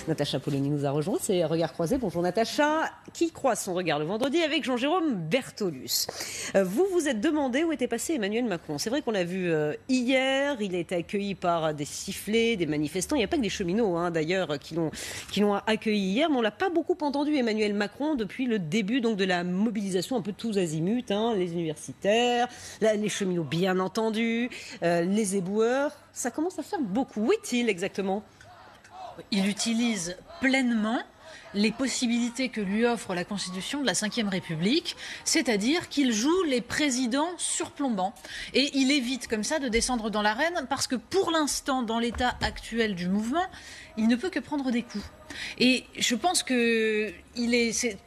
Natacha Polony nous a rejoint, c'est Regard croisé. Bonjour Natacha, qui croise son regard le vendredi avec Jean-Jérôme Bertolus. Vous vous êtes demandé où était passé Emmanuel Macron. C'est vrai qu'on l'a vu hier, il a été accueilli par des sifflets, des manifestants. Il n'y a pas que des cheminots d'ailleurs qui l'ont accueilli hier, mais on l'a pas beaucoup entendu Emmanuel Macron depuis le début donc, de la mobilisation un peu tous azimuts, les universitaires, les cheminots bien entendu, les éboueurs. Ça commence à faire beaucoup. Où est-il exactement ? Il utilise pleinement les possibilités que lui offre la Constitution de la Ve République, c'est-à-dire qu'il joue les présidents surplombants. Et il évite comme ça de descendre dans l'arène parce que pour l'instant, dans l'état actuel du mouvement, il ne peut que prendre des coups. Et je pense que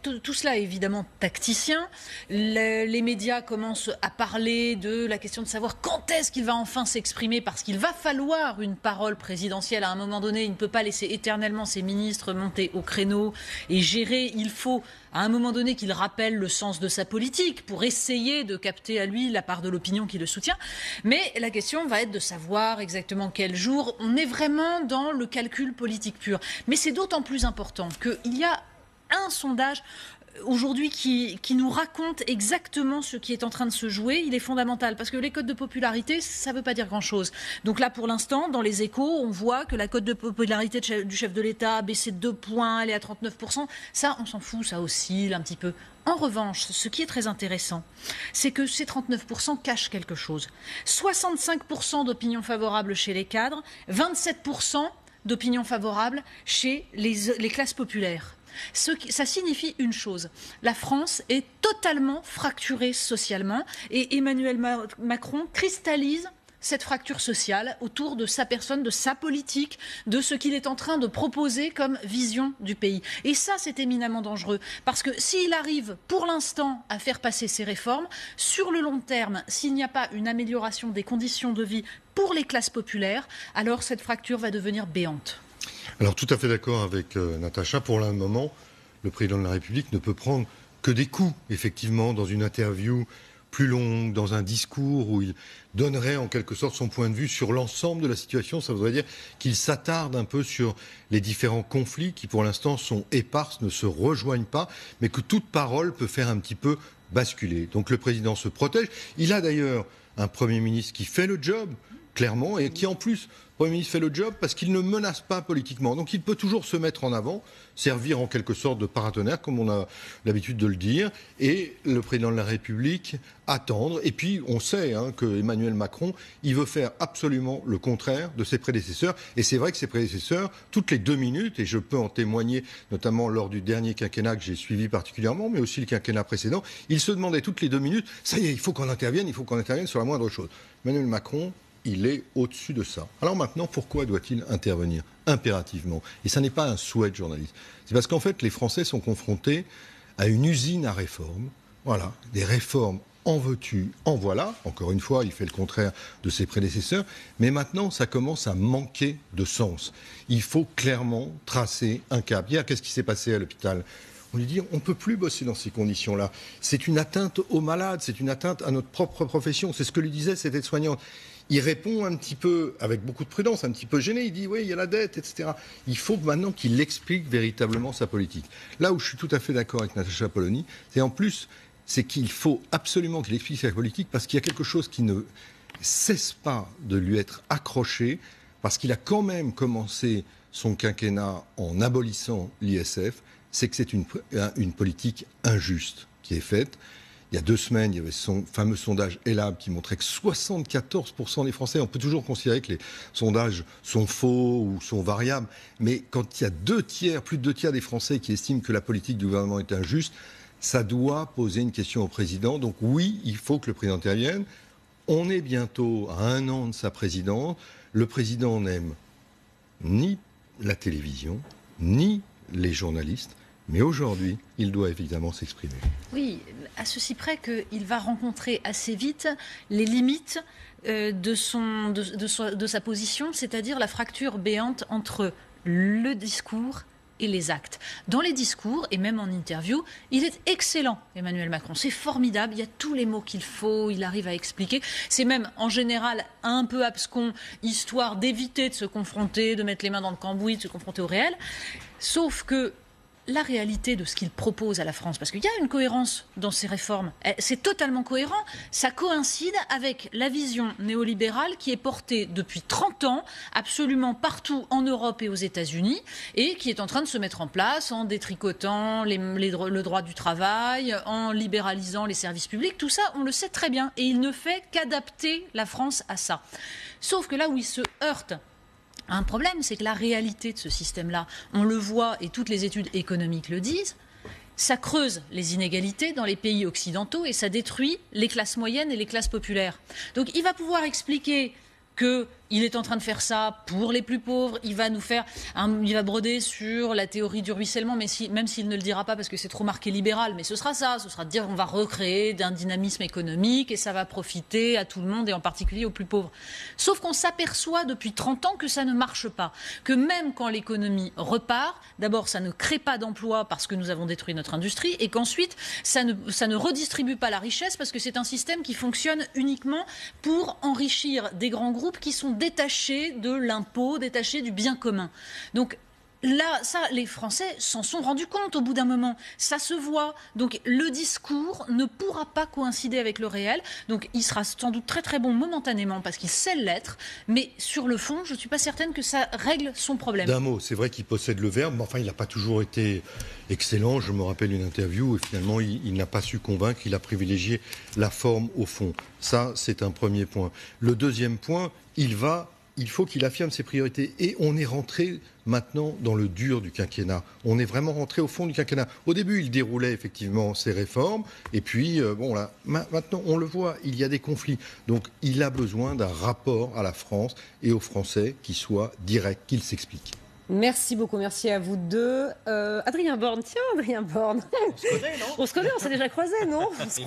tout cela est évidemment tacticien. Les médias commencent à parler de la question de savoir quand est-ce qu'il va enfin s'exprimer, parce qu'il va falloir une parole présidentielle à un moment donné. Il ne peut pas laisser éternellement ses ministres monter au créneau et gérer. Il faut à un moment donné qu'il rappelle le sens de sa politique pour essayer de capter à lui la part de l'opinion qui le soutient. Mais la question va être de savoir exactement quel jour. On est vraiment dans le calcul politique pur. Mais c'est d'autant plus important qu'il y a un sondage aujourd'hui qui nous raconte exactement ce qui est en train de se jouer. Il est fondamental parce que les cotes de popularité, ça ne veut pas dire grand-chose. Donc là, pour l'instant, dans les Échos, on voit que la cote de popularité du chef de l'État a baissé de 2 points, elle est à 39%. Ça, on s'en fout, ça oscille un petit peu. En revanche, ce qui est très intéressant, c'est que ces 39% cachent quelque chose. 65% d'opinion favorable chez les cadres, 27% d'opinion favorable chez les classes populaires. Ça signifie une chose, la France est totalement fracturée socialement et Emmanuel Macron cristallise cette fracture sociale autour de sa personne, de sa politique, de ce qu'il est en train de proposer comme vision du pays. Et ça, c'est éminemment dangereux parce que s'il arrive pour l'instant à faire passer ces réformes, sur le long terme, s'il n'y a pas une amélioration des conditions de vie pour les classes populaires, alors cette fracture va devenir béante. Alors tout à fait d'accord avec Natacha. Pour le moment, le président de la République ne peut prendre que des coups, effectivement, dans une interview plus longue, dans un discours où il donnerait en quelque sorte son point de vue sur l'ensemble de la situation. Ça voudrait dire qu'il s'attarde un peu sur les différents conflits qui pour l'instant sont éparses, ne se rejoignent pas, mais que toute parole peut faire un petit peu basculer. Donc le président se protège. Il a d'ailleurs un Premier ministre qui fait le job, clairement, et qui en plus, le Premier ministre fait le job parce qu'il ne menace pas politiquement. Donc il peut toujours se mettre en avant, servir en quelque sorte de paratonnerre, comme on a l'habitude de le dire, et le président de la République attendre. Et puis on sait que Emmanuel Macron, il veut faire absolument le contraire de ses prédécesseurs. Et c'est vrai que ses prédécesseurs, toutes les 2 minutes, et je peux en témoigner notamment lors du dernier quinquennat que j'ai suivi particulièrement, mais aussi le quinquennat précédent, il se demandait toutes les 2 minutes, ça y est, il faut qu'on intervienne sur la moindre chose. Emmanuel Macron, il est au-dessus de ça. Alors maintenant, pourquoi doit-il intervenir impérativement? Et ça n'est pas un souhait de journaliste. C'est parce qu'en fait, les Français sont confrontés à une usine à réformes. Voilà, des réformes en veux-tu, en voilà. Encore une fois, il fait le contraire de ses prédécesseurs. Mais maintenant, ça commence à manquer de sens. Il faut clairement tracer un cap. Hier, qu'est-ce qui s'est passé à l'hôpital ? On lui dit, on ne peut plus bosser dans ces conditions-là. C'est une atteinte aux malades, c'est une atteinte à notre propre profession. C'est ce que lui disait cette aide-soignante. Il répond un petit peu, avec beaucoup de prudence, un petit peu gêné. Il dit, oui, il y a la dette, etc. Il faut maintenant qu'il explique véritablement sa politique. Là où je suis tout à fait d'accord avec Natacha Polony, c'est qu'il faut absolument qu'il explique sa politique parce qu'il y a quelque chose qui ne cesse pas de lui être accroché, parce qu'il a quand même commencé son quinquennat en abolissant l'ISF. C'est que c'est une politique injuste qui est faite. Il y a 2 semaines, il y avait son fameux sondage Elabe qui montrait que 74% des Français, on peut toujours considérer que les sondages sont faux ou sont variables, mais quand il y a plus de 2 tiers des Français qui estiment que la politique du gouvernement est injuste, ça doit poser une question au président. Donc oui, il faut que le président intervienne. On est bientôt à 1 an de sa présidence. Le président n'aime ni la télévision, ni les journalistes. Mais aujourd'hui, il doit évidemment s'exprimer. Oui, à ceci près qu'il va rencontrer assez vite les limites de sa position, c'est-à-dire la fracture béante entre le discours et les actes. Dans les discours et même en interview, il est excellent, Emmanuel Macron. C'est formidable, il y a tous les mots qu'il faut, il arrive à expliquer. C'est même en général un peu abscon, histoire d'éviter de se confronter, de mettre les mains dans le cambouis, de se confronter au réel. Sauf que la réalité de ce qu'il propose à la France, parce qu'il y a une cohérence dans ces réformes, c'est totalement cohérent, ça coïncide avec la vision néolibérale qui est portée depuis 30 ans absolument partout en Europe et aux États-Unis et qui est en train de se mettre en place en détricotant le droit du travail, en libéralisant les services publics, tout ça on le sait très bien et il ne fait qu'adapter la France à ça. Sauf que là où il se heurte un problème, c'est que la réalité de ce système-là, on le voit et toutes les études économiques le disent, ça creuse les inégalités dans les pays occidentaux et ça détruit les classes moyennes et les classes populaires. Donc il va pouvoir expliquer qu'il est en train de faire ça pour les plus pauvres, il va broder sur la théorie du ruissellement, même s'il ne le dira pas parce que c'est trop marqué libéral, mais ce sera de dire on va recréer d'un dynamisme économique et ça va profiter à tout le monde et en particulier aux plus pauvres. Sauf qu'on s'aperçoit depuis 30 ans que ça ne marche pas, que même quand l'économie repart, d'abord ça ne crée pas d'emplois parce que nous avons détruit notre industrie et qu'ensuite ça ne redistribue pas la richesse parce que c'est un système qui fonctionne uniquement pour enrichir des grands groupes qui sont détachés de l'impôt, détachés du bien commun. Donc là, ça, les Français s'en sont rendus compte au bout d'un moment. Ça se voit. Donc le discours ne pourra pas coïncider avec le réel. Donc il sera sans doute très très bon momentanément parce qu'il sait l'être. Mais sur le fond, je ne suis pas certaine que ça règle son problème. D'un mot, c'est vrai qu'il possède le verbe, mais enfin il n'a pas toujours été excellent. Je me rappelle une interview où finalement il n'a pas su convaincre, il a privilégié la forme au fond. Ça, c'est un premier point. Le deuxième point, il faut qu'il affirme ses priorités. Et on est rentré maintenant dans le dur du quinquennat. On est vraiment rentré au fond du quinquennat. Au début, il déroulait effectivement ses réformes. Et puis, maintenant, on le voit, il y a des conflits. Donc, il a besoin d'un rapport à la France et aux Français qui soit direct, qu'il s'explique. Merci beaucoup, merci à vous deux. Adrien Borne, tiens, Adrien Borne. On se connaît, non ? On se connaît, on s'est déjà croisés, non ? On se croise.